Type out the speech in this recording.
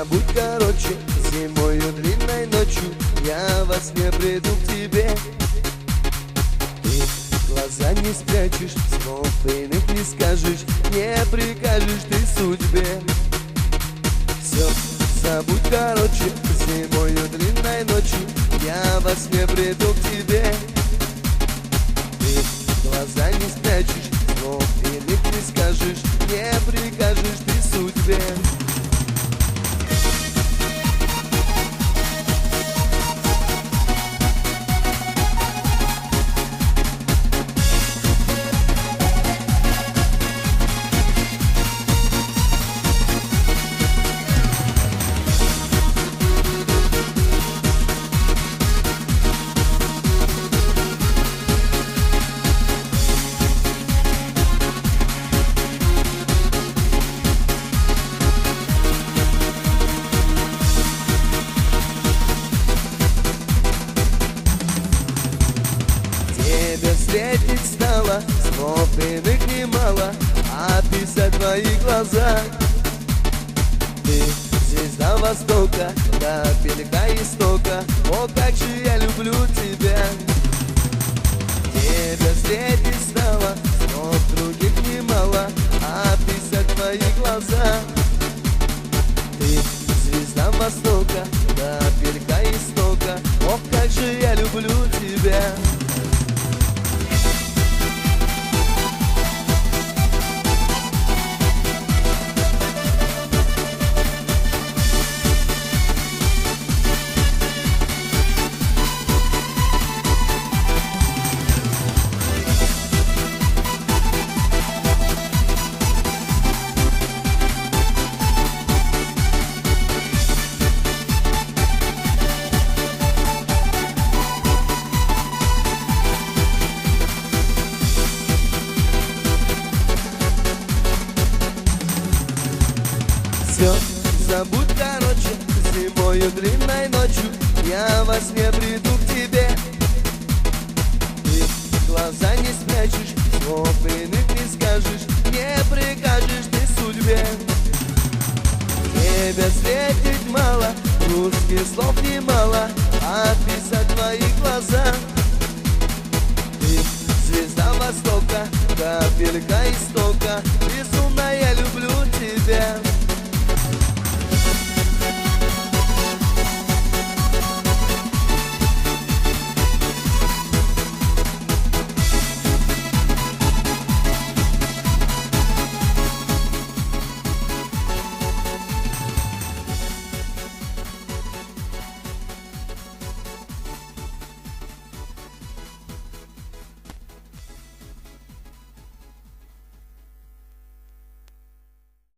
забудь, короче, зимою длинной ночью я во сне приду к тебе. Ты глаза не спрячешь, слов иных не скажешь, не прикажешь ты судьбе. Все, забудь, короче, зимою длинной ночью я во сне приду к тебе. Ты глаза не спрячешь, слов иных не скажешь, не прикажешь ты судьбе. Встретить стало, слов иных немало, описать твои глаза. Ты звезда востока, капелька истока, о, как же я люблю тебя. Тебя встретить стало, слов других немало, описать твои глаза. Ты звезда востока, капелька истока, ох, как же я люблю тебя. Все, забудь, короче, зимою длинной ночью я во сне приду к тебе. Ты глаза не спрячешь, слов иных не скажешь, не прикажешь ты судьбе. Тебя встретить мало, русских слов немало, описать твои глаза. Ты звезда востока, капелька истока, безумно я люблю тебя.